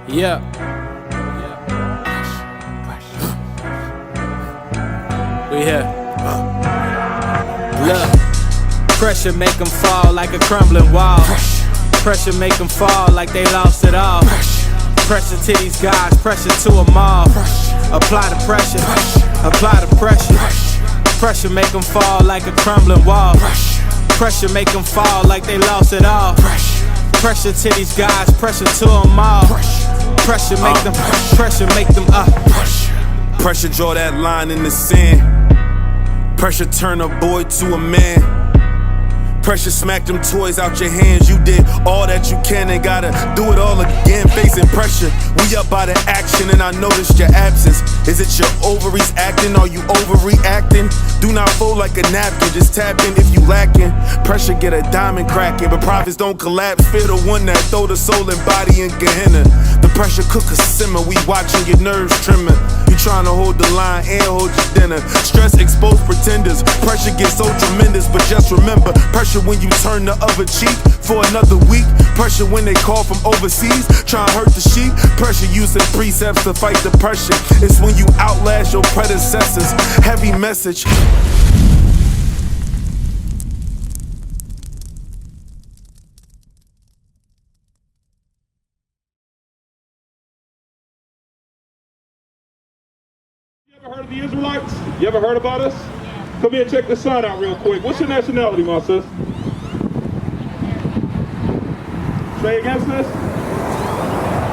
Yeah. We here. Look, pressure make them fall like a crumbling wall. Pressure make them fall like they lost it all. Pressure to these guys, pressure to them all. Apply the pressure, apply the pressure. Pressure make them fall like a crumbling wall. Pressure make them fall like they lost it all. Pressure to these guys, pressure to them all. Pressure make them, pressure make them up. Pressure draw that line in the sand. Pressure turn a boy to a man. Pressure smack them toys out your hands. You did all that you can and gotta do it all again. Facing pressure, we up by the action and I noticed your absence. Is it your ovaries acting? Are you overreacting? Do not fold like a napkin, just tap in if you lacking. Pressure get a diamond cracking, but profits don't collapse. Fear the one that throw the soul and body in Gehenna. The pressure cooker simmer, we watching your nerves trimming. You trying to hold the line and hold your dinner. Stress expose pretenders, pressure gets so tremendous. But just remember, pressure when you turn the other cheek for another week. Pressure when they call from overseas, try and hurt the sheep. Pressure using precepts to fight the pressure. It's when you outlast your predecessors. Heavy message. You ever heard of the Israelites? You ever heard about us? Come here and check the sign out real quick. What's your nationality, my sis? Say against this?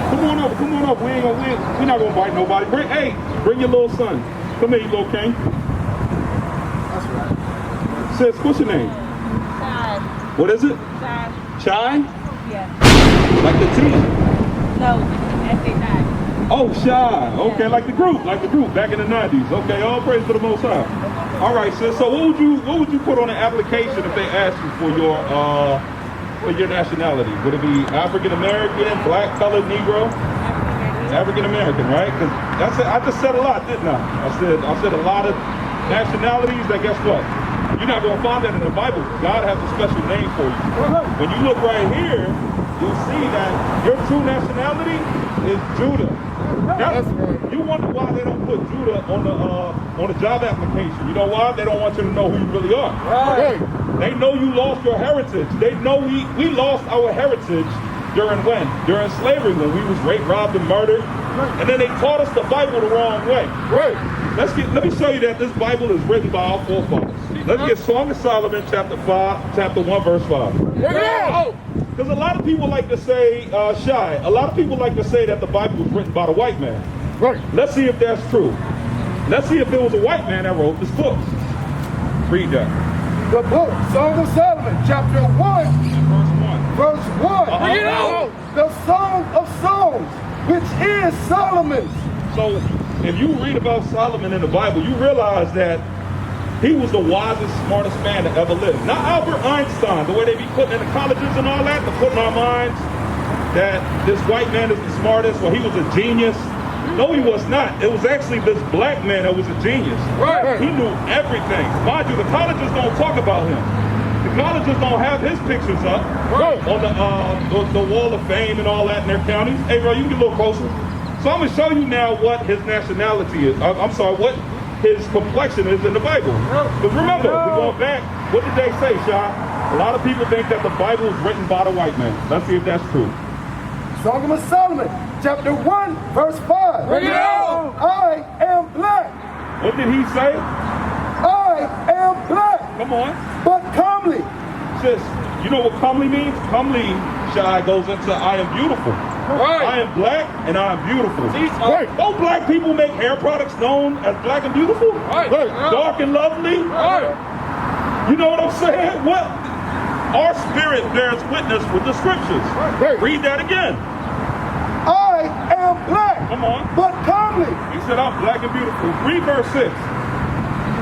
Come on up, come on up. We're not gonna bite nobody. Bring your little son. Come here, you little king. That's right. Sis, what's your name? Chai. What is it? Chai. Chai? Yeah. Like the tea? No, S-A-I. Oh, Shy. Okay, like the group back in the 90s. Okay, all praise to the Most High. All right, sis. So what would you put on an application if they asked you for your nationality? Would it be African American, black, colored, Negro? African American, right? Because I just said a lot, didn't I? I said a lot of nationalities. That guess what? You're not gonna find that in the Bible. God has a special name for you. When you look right here, you'll see that your true nationality is Judah. You wonder why they don't put Judah on the job application. You know why? They don't want you to know who you really are. Right. They know you lost your heritage. They know we lost our heritage during when? During slavery, when we was raped, robbed, and murdered. And then they taught us the Bible the wrong way. Right. Let me show you that this Bible is written by our forefathers. Let's get Song of Solomon, chapter 1, verse 5. Yeah. Because a lot of people like to say, Shy, a lot of people like to say that the Bible was written by the white man. Right. Let's see if that's true. Let's see if it was a white man that wrote this book. Read that. The book, Song of Solomon, chapter 1, verse 1. Bring it out. The Song of Songs, which is Solomon's. So, if you read about Solomon in the Bible, you realize that he was the wisest, smartest man that ever lived. Not Albert Einstein, the way they be putting in the colleges and all that, to put in our minds that this white man is the smartest, or he was a genius. No, he was not. It was actually this black man that was a genius. Right. He knew everything. Mind you, the colleges don't talk about him. The colleges don't have his pictures up on the wall of fame and all that in their counties. Hey, bro, you can get a little closer. So I'm going to show you now what his nationality is. What his complexion is in the Bible. Because remember, we're going back. What did they say, Shah? A lot of people think that the Bible is written by the white man. Let's see if that's true. Song of Solomon, chapter 1, verse 5. I am black. What did he say? I am black. Come on. But comely. Sis, you know what comely means? Comely, Shah, goes into I am beautiful. Right. I am black and I am beautiful. Right. Don't black people make hair products known as black and beautiful? Right. Dark and lovely? Right. You know what I'm saying? What? Our spirit bears witness with the scriptures. Right. Read that again. I am black. Come on. But comely. He said I'm black and beautiful. Read verse 6.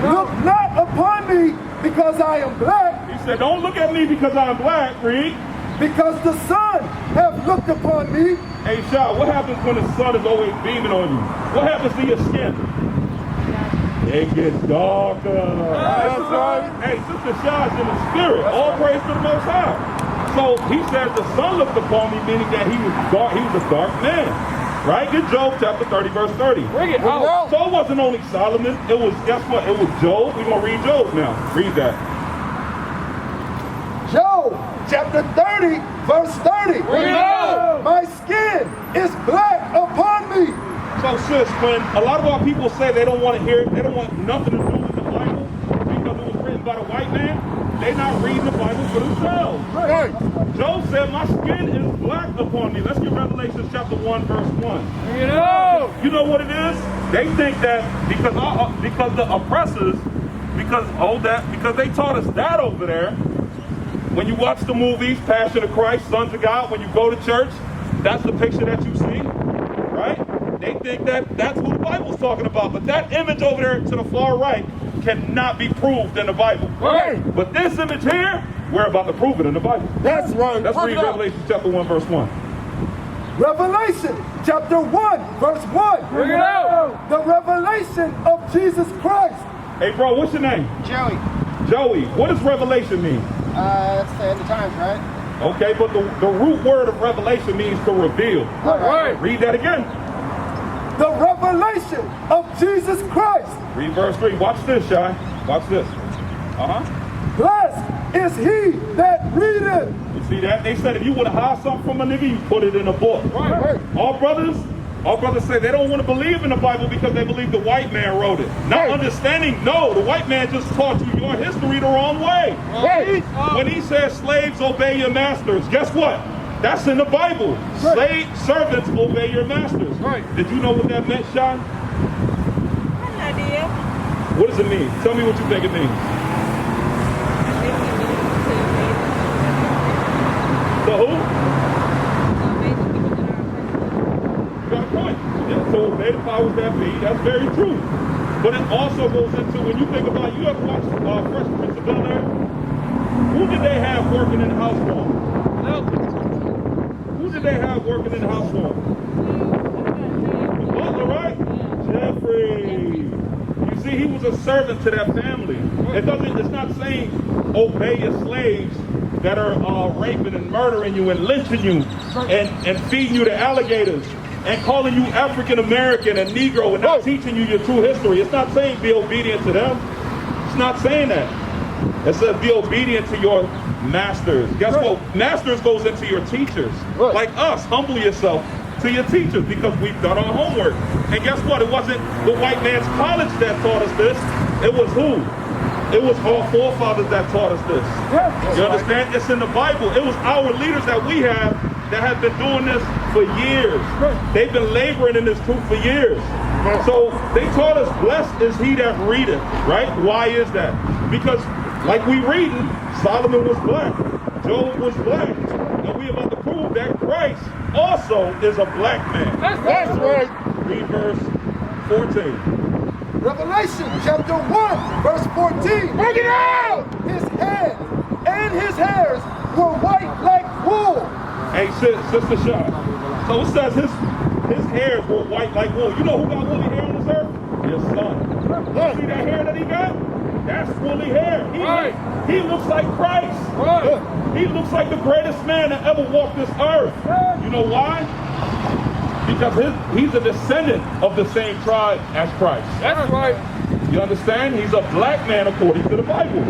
Look not upon me because I am black. He said don't look at me because I'm black. Read. Because the sun have looked upon me. Hey, Shah, what happens when the sun is always beaming on you? What happens to your skin? It gets darker. That's right. Hey, Sister Shah's in the spirit. All praise to the Most High. So he says the sun looked upon me, meaning that he was dark. He was a dark man. Right? Get Job chapter 30, verse 30. Bring it out. So it wasn't only Solomon. It was, guess what? It was Job. We're going to read Job now. Read that. Job chapter 30, verse 30. Bring it out. My skin is black upon me. So sis, when a lot of our people say they don't want to hear it, they don't want nothing to do with the Bible because it was written by the white man, they're not reading the Bible for themselves. Right. Job said, my skin is black upon me. Let's get Revelation chapter 1, verse 1. Bring it out. You know what it is? They think that because the oppressors, because they taught us that over there. When you watch the movies, Passion of Christ, Sons of God, when you go to church, that's the picture that you see, right? They think that that's who the Bible's talking about. But that image over there to the far right cannot be proved in the Bible. Right. But this image here, we're about to prove it in the Bible. That's right. Let's read Revelation chapter 1, verse 1. Revelation chapter 1, verse 1. Bring it out. The revelation of Jesus Christ. Hey, bro, what's your name? Joey, Joey. What does revelation mean? that's the end of times, right? Okay, but the root word of revelation means to reveal. Right. Read that again. The revelation of Jesus Christ. Read verse 3. Watch this, Shy. Watch this. Blessed is he that readeth. You see that? They said if you would have hide something from a nigga, you put it in a book. Right. All brothers say they don't want to believe in the Bible because they believe the white man wrote it. Not understanding, no, the white man just taught you your history the wrong way. Right. When he says slaves obey your masters, guess what? That's in the Bible. Slave servants obey your masters. Right. Did you know what that meant, Sean? I have no idea. What does it mean? Tell me what you think it means. So who? You got a point. Yeah, so obey the powers that be. That's very true. But it also goes into, when you think about, you ever watch Fresh Prince of Bel-Air? Who did they have working in the house for them? Who did they have working in the house for them? The butler, right? Jeffrey. You see, he was a servant to that family. It's not saying obey your slaves that are raping and murdering you and lynching you and feeding you to alligators and calling you African American and Negro and not teaching you your true history. It's not saying be obedient to them. It's not saying that. It says be obedient to your masters. Guess what? Masters goes into your teachers. Like us, humble yourself to your teachers because we've done our homework. And guess what? It wasn't the white man's college that taught us this. It was who? It was our forefathers that taught us this. You understand? It's in the Bible. It was our leaders that we have that have been doing this for years. They've been laboring in this truth for years. So they taught us, blessed is he that readeth, right? Why is that? Because like we reading, Solomon was black, Job was black, and we about to prove that Christ also is a black man. That's right. Read verse 14. Revelation chapter 1, verse 14. Bring it out. His head and his hairs were white like wool. Hey, Sister Shaw. So it says his hairs were white like wool. You know who got woolly hair on this earth? Your son. You see that hair that he got? That's woolly hair. He looks like Christ. Right. He looks like the greatest man that ever walked this earth. You know why? Because he's a descendant of the same tribe as Christ. That's right. You understand? He's a black man according to the Bible.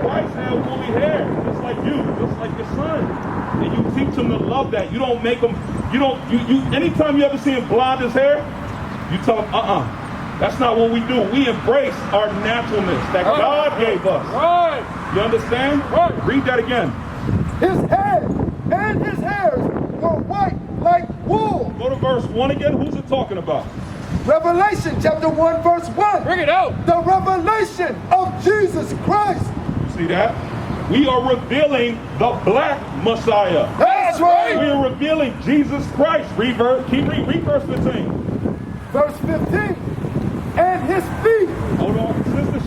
Christ had woolly hair, just like you, just like your son. And you teach him to love that. You don't make him, anytime you ever see him blonde his hair, you tell him, that's not what we do. We embrace our naturalness that God gave us. Right. You understand? Right. Read that again. His head and his hairs were white like wool. Go to verse 1 again. Who's it talking about? Revelation chapter 1, verse 1. Bring it out. The revelation of Jesus Christ. See that? We are revealing the black Messiah. That's right. We are revealing Jesus Christ. Read verse 15. Verse 15. And his feet. Hold on. Sister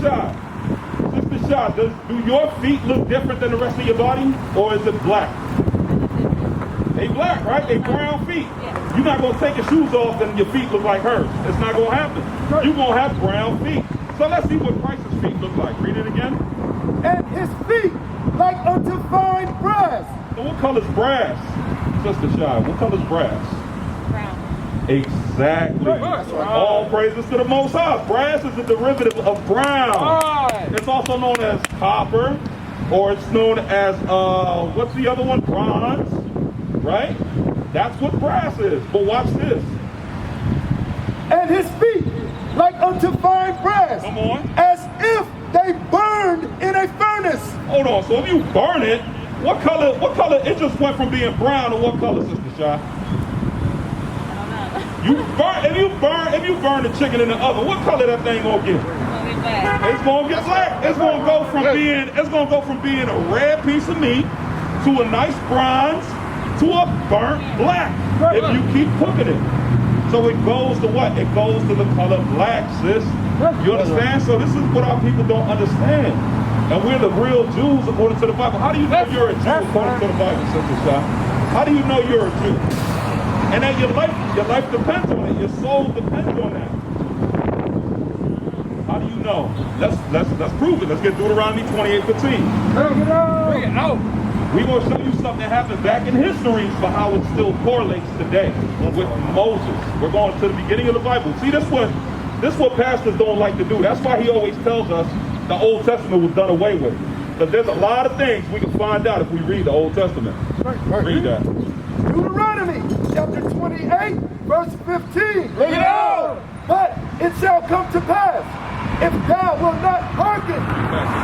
Shah, do your feet look different than the rest of your body? Or is it black? They black, right? They brown feet. Yeah. You're not going to take your shoes off and your feet look like hers. It's not going to happen. You're going to have brown feet. So let's see what Christ's feet look like. Read it again. And his feet like unto fine brass. So what color's brass? Sister Shah, what color's brass? Brown. Exactly. All praises to the Most High. Brass is a derivative of brown. It's also known as copper, or it's known as, what's the other one? Bronze, right? That's what brass is. But watch this. And his feet like unto fine brass, Come on. as if they burned in a furnace. Hold on. So if you burn it, what color? It just went from being brown to what color, Sister Shy? If you burn the chicken in the oven, what color that thing gonna get? It's gonna get black. It's gonna go from being a red piece of meat to a nice bronze to a burnt black if you keep cooking it. So it goes to what? It goes to the color black, sis. You understand? So this is what our people don't understand. And we're the real Jews according to the Bible. How do you know you're a Jew according to the Bible, Sister Shah? How do you know you're a Jew? And that your life depends on it. Your soul depends on that. How do you know? Let's prove it. Let's get Deuteronomy 28:15. Bring it out. We're going to show you something that happened back in history for how it still correlates today with Moses. We're going to the beginning of the Bible. See, this is what pastors don't like to do. That's why he always tells us the Old Testament was done away with. Because there's a lot of things we can find out if we read the Old Testament. Read that. Deuteronomy chapter 28, verse 15. Bring it out. But it shall come to pass, if thou wilt not hearken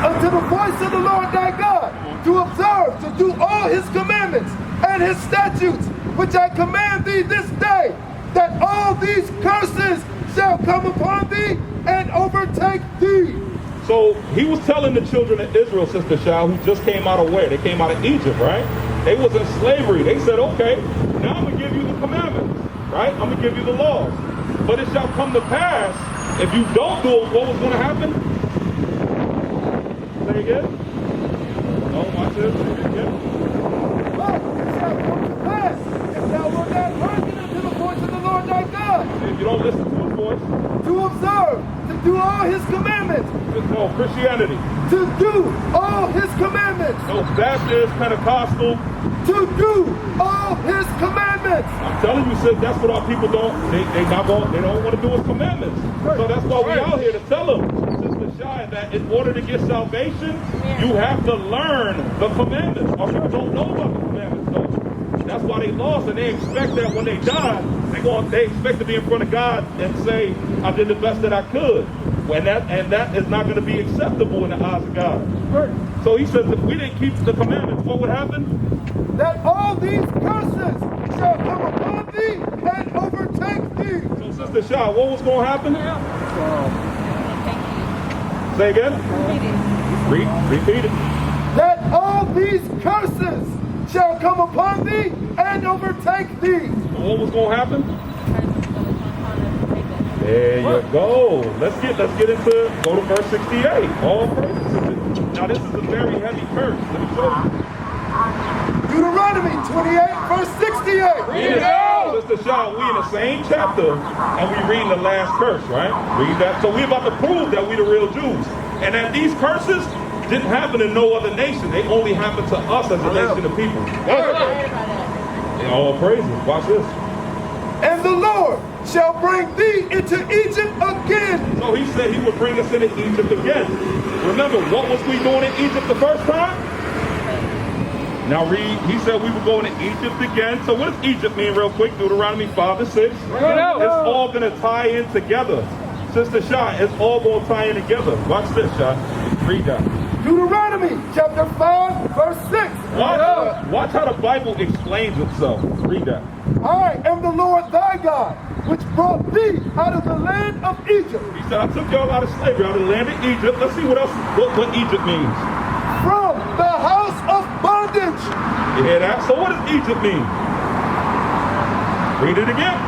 unto the voice of the Lord thy God, to observe, to do all his commandments and his statutes, which I command thee this day, that all these curses shall come upon thee and overtake thee. So he was telling the children of Israel, Sister Shah, who just came out of where? They came out of Egypt, right? They was in slavery. They said, okay, now I'm going to give you the commandments, right? I'm going to give you the laws. But it shall come to pass, if you don't do it, what was going to happen? Say again? No, watch this. Say it again. But it shall come to pass, if thou wilt not hearken unto the voice of the Lord thy God, If you don't listen to his voice, to observe, to do all his commandments, no Christianity, to do all his commandments, no Baptist, Pentecostal. to do all his commandments. I'm telling you, sis, that's what our people don't. They don't want to do his commandments. So that's why we out here to tell them, Sister Shai, that in order to get salvation, you have to learn the commandments. Our people don't know about the commandments, though. That's why they lost, and they expect that when they die, they expect to be in front of God and say, I did the best that I could. And that is not going to be acceptable in the eyes of God. So he says, if we didn't keep the commandments, what would happen? That all these curses shall come upon thee and overtake thee. So Sister Shah, what was going to happen? Say again? Repeat it. That all these curses shall come upon thee and overtake thee. So what was going to happen? There you go. Let's get into, go to verse 68. All praises. Now this is a very heavy curse. Let me show you. Deuteronomy 28, verse 68. Read it out. Sister Shaw, we in the same chapter, and we reading the last curse, right? Read that. So we about to prove that we the real Jews. And that these curses didn't happen in no other nation. They only happened to us as a nation of people. All praises. Watch this. And the Lord shall bring thee into Egypt again. So he said he would bring us into Egypt again. Remember, what was we doing in Egypt the first time? Now read, he said we were going to Egypt again. So what does Egypt mean real quick? Deuteronomy 5 and 6. It's all going to tie in together. Sister Shah, it's all going to tie in together. Watch this, Shah. Read that. Deuteronomy chapter 5, verse 6. Watch how the Bible explains itself. Read that. I am the Lord thy God, which brought thee out of the land of Egypt. He said, I took y'all out of slavery, out of the land of Egypt. Let's see what Egypt means. From the house of bondage. You hear that? So what does Egypt mean? Read it again.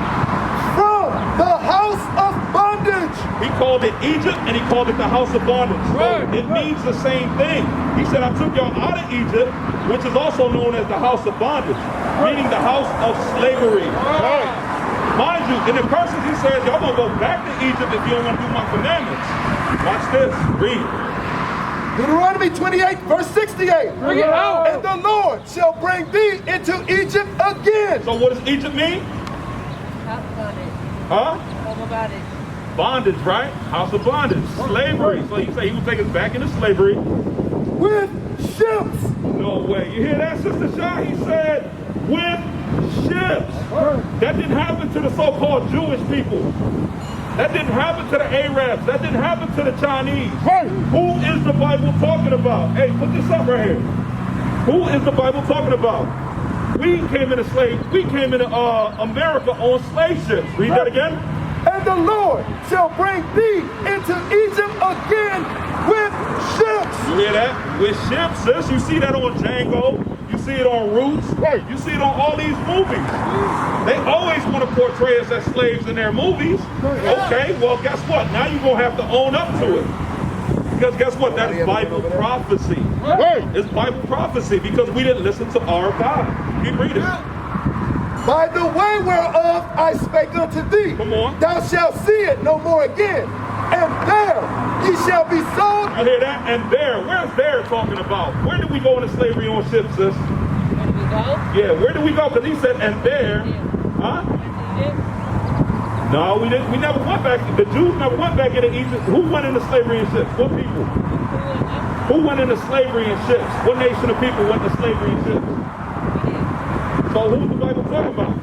From the house of bondage. He called it Egypt and he called it the house of bondage. So it means the same thing. He said, I took y'all out of Egypt, which is also known as the house of bondage, meaning the house of slavery. Mind you, in the curses he says, y'all gonna go back to Egypt if you don't want to do my commandments. Watch this. Read. Deuteronomy 28, verse 68. Bring it out. And the Lord shall bring thee into Egypt again. So what does Egypt mean? Huh? Bondage, right? House of bondage. Slavery. So he said he would take us back into slavery. With ships. No way. You hear that, Sister Shah? He said, with ships. That didn't happen to the so-called Jewish people. That didn't happen to the Arabs. That didn't happen to the Chinese. Who is the Bible talking about? Hey, put this up right here. Who is the Bible talking about? We came into America on slave ships. Read that again. And the Lord shall bring thee into Egypt again with ships. You hear that? With ships, sis. You see that on Django. You see it on Roots. You see it on all these movies. They always want to portray us as slaves in their movies. Okay, well, guess what? Now you're going to have to own up to it. Because guess what? That is Bible prophecy. It's Bible prophecy because we didn't listen to our God. Keep reading. By the way whereof I spake unto thee, thou shalt see it no more again. And there ye shall be sold. You hear that? And there. Where's there talking about? Where did we go into slavery on ships, sis? Where did we go? Yeah, where did we go? Because he said, and there. Huh? No, we didn't. We never went back. The Jews never went back into Egypt. Who went into slavery in ships? What people? Who went into slavery in ships? What nation of people went into slavery in ships? So who's the Bible talking about?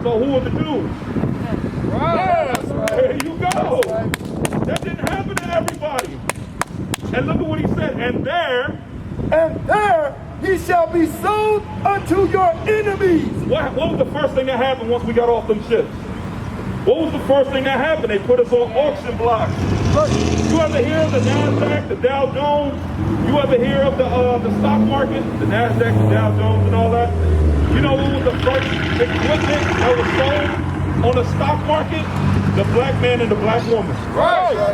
So who are the Jews? There you go. That didn't happen to everybody. And look at what he said. And there ye shall be sold unto your enemies. What was the first thing that happened once we got off them ships? What was the first thing that happened? They put us on auction blocks. You ever hear of the NASDAQ, the Dow Jones? You ever hear of the stock market? The NASDAQ, the Dow Jones and all that? You know what was the first equipment that was sold on the stock market? The black man and the black woman.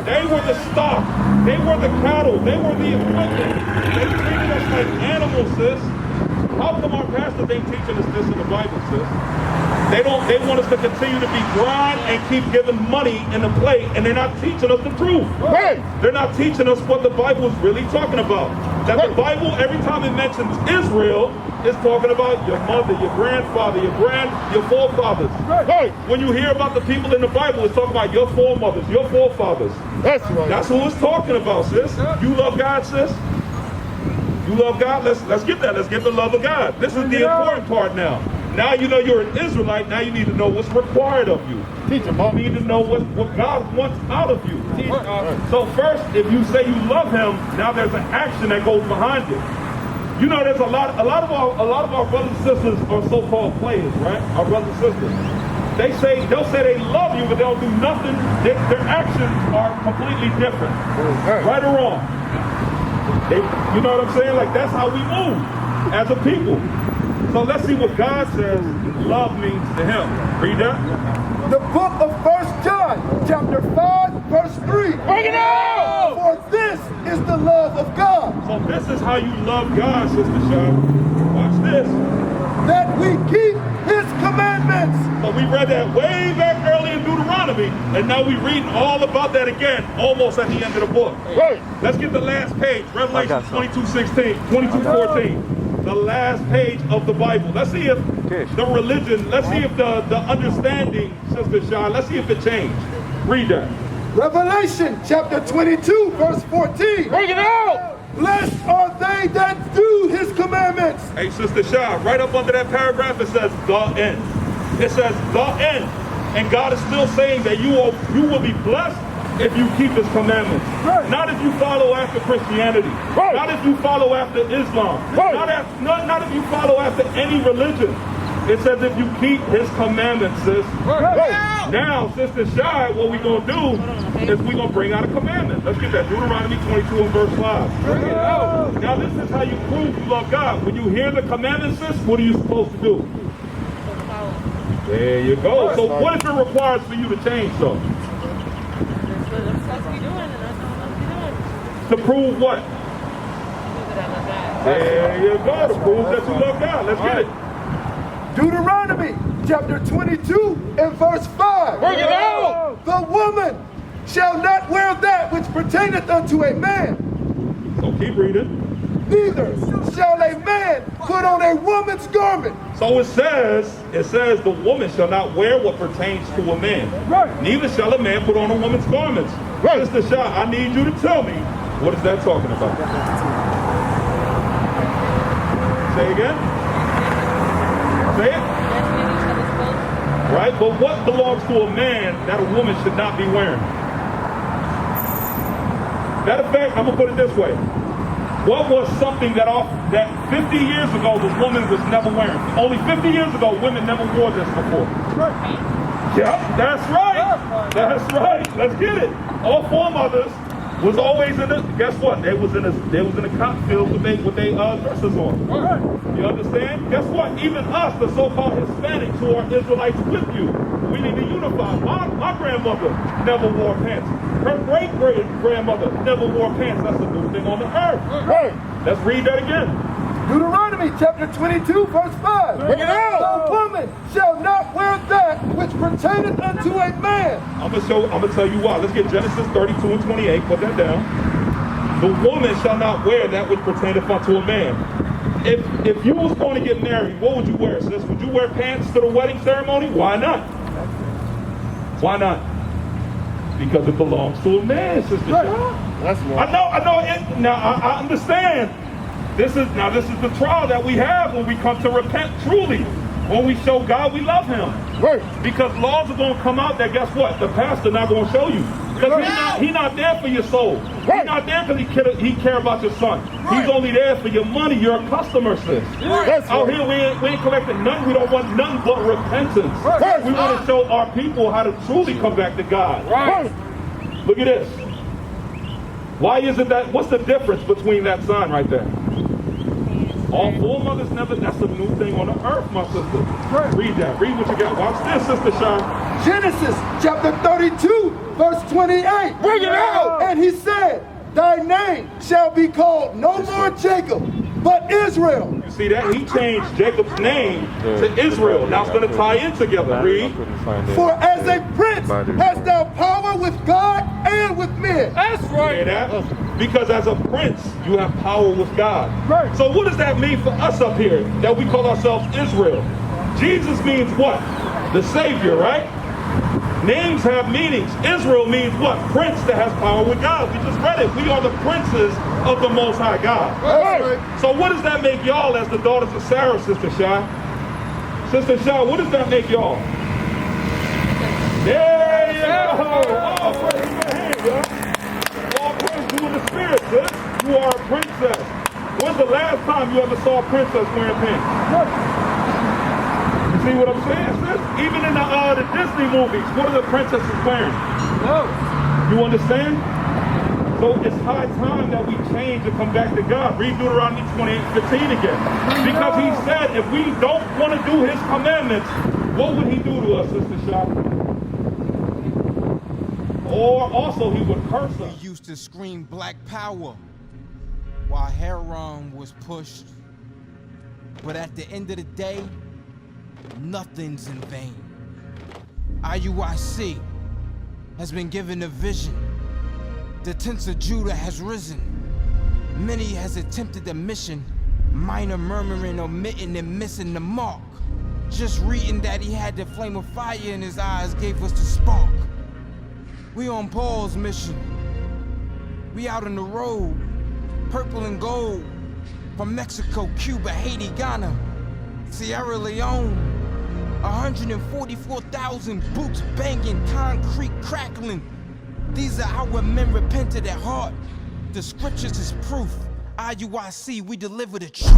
They were the stock. They were the cattle. They were the equipment. They treated us like animals, sis. How come our pastors ain't teaching us this in the Bible, sis? They want us to continue to be grind and keep giving money in the plate, and they're not teaching us the truth. They're not teaching us what the Bible is really talking about. That the Bible, every time it mentions Israel, is talking about your mother, your grandfather, your forefathers. When you hear about the people in the Bible, it's talking about your foremothers, your forefathers. That's right. That's who it's talking about, sis. You love God, sis? You love God? Let's get that. Let's get the love of God. This is the important part now. Now you know you're an Israelite. Now you need to know what's required of you. Teach them, You need to know what God wants out of you. So first, if you say you love Him, now there's an action that goes behind it. You know, there's a lot of our brothers and sisters are so-called players, right? Our brothers and sisters. They'll say they love you, but they'll do nothing. Their actions are completely different, right or wrong. You know what I'm saying? Like that's how we move as a people. So let's see what God says love means to Him. Read that. The book of 1 John, chapter 5, verse 3. Bring it out! For this is the love of God. So this is how you love God, Sister Shah. Watch this. That we keep His commandments. So we read that way back early in Deuteronomy, and now we're reading all about that again, almost at the end of the book. Let's get the last page, Revelation 22:14. The last page of the Bible. Let's see if the religion, let's see if the understanding, Sister Shah, let's see if it changed. Read that. Revelation chapter 22, verse 14. Bring it out! Blessed are they that do His commandments. Hey, Sister Shah, right up under that paragraph, it says the end. It says the end. And God is still saying that you will be blessed if you keep His commandments. Not if you follow after Christianity. Not if you follow after Islam. Not if you follow after any religion. It says if you keep His commandments, sis. Now, Sister Shai, what we're going to do is we're going to bring out a commandment. Let's get that. Deuteronomy 22 and verse 5. Now, this is how you prove you love God. When you hear the commandments, sis, what are you supposed to do? There you go. So what if it requires for you to change something? To prove what? There you go. To prove that you love God. Let's get it. Deuteronomy chapter 22 and verse 5. Bring it out! The woman shall not wear that which pertaineth unto a man. So keep reading. Neither shall a man put on a woman's garment. So it says the woman shall not wear what pertains to a man. Right. Neither shall a man put on a woman's garments. Right. Mr. Shah, I need you to tell me, what is that talking about? Say again? Say it? Right, but what belongs to a man that a woman should not be wearing? Matter of fact, I'm gonna put it this way. What was something that 50 years ago the woman was never wearing? Only 50 years ago, women never wore this before. Right. Yep, that's right. That's right. Let's get it. All foremothers was always in the. Guess what? They was in the cotton field with they dresses on. Right. You understand? Guess what? Even us, the so-called Hispanics who are Israelites with you, we need to unify. My grandmother never wore pants. Her great-great-grandmother never wore pants. That's a new thing on the earth. Right. Let's read that again. Deuteronomy chapter 22, verse 5. Bring it out. The woman shall not wear that which pertaineth unto a man. I'm gonna tell you why. Let's get Genesis 32 and 28. Put that down. The woman shall not wear that which pertaineth unto a man. If you was going to get married, what would you wear, sis? Would you wear pants to the wedding ceremony? Why not? Why not? Because it belongs to a man, Sister Shaw. That's right. I know. I understand. This is the trial that we have when we come to repent truly. When we show God we love Him. Right. Because laws are going to come out that, guess what? The pastor not going to show you. Because he's not there for your soul. Right. He's not there because he care about your son. Right. He's only there for your money. You're a customer, sis. That's Out right. here, we ain't collecting nothing. We don't want nothing but repentance. Right. We want to show our people how to truly come back to God. Right. Look at this. Why isn't that? What's the difference between that sign right there? All foremothers never, that's a new thing on the earth, my sister. Right. Read that. Read what you got. Watch this, Sister Sean. Genesis chapter 32, verse 28. Bring it out. And he said, thy name shall be called no more Jacob, but Israel. You see that? He changed Jacob's name to Israel. Now it's going to tie in together. Read. For as a prince hast thou power with God and with men. That's right. Hear that? Because as a prince, you have power with God. Right. So what does that mean for us up here that we call ourselves Israel? Jesus means what? The Savior, right? Names have meanings. Israel means what? Prince that has power with God. We just read it. We are the princes of the Most High God. Right. So what does that make y'all as the daughters of Sarah, Sister Shah? Sister Shah, what does that make y'all? There you go. Oh, praise your hand, yo. All praise you in the spirit, sis. You are a princess. When's the last time you ever saw a princess wearing pants? You see what I'm saying, sis? Even in the Disney movies, what are the princesses wearing? No. You understand? So it's high time that we change and come back to God. Read Deuteronomy 28:15 again. Because he said if we don't want to do his commandments, what would he do to us, Sister Shah? Or also he would curse us. We used to scream black power while Heron was pushed. But at the end of the day, nothing's in vain. IUIC has been given a vision. The tents of Judah has risen. Many has attempted the mission. Minor murmuring, omitting, and missing the mark. Just reading that he had the flame of fire in his eyes gave us the spark. We on Paul's mission. We out on the road, purple and gold. From Mexico, Cuba, Haiti, Ghana, Sierra Leone. 144,000 boots banging, concrete crackling. These are our men repented at heart. The scriptures is proof. IUIC, we deliver the truth.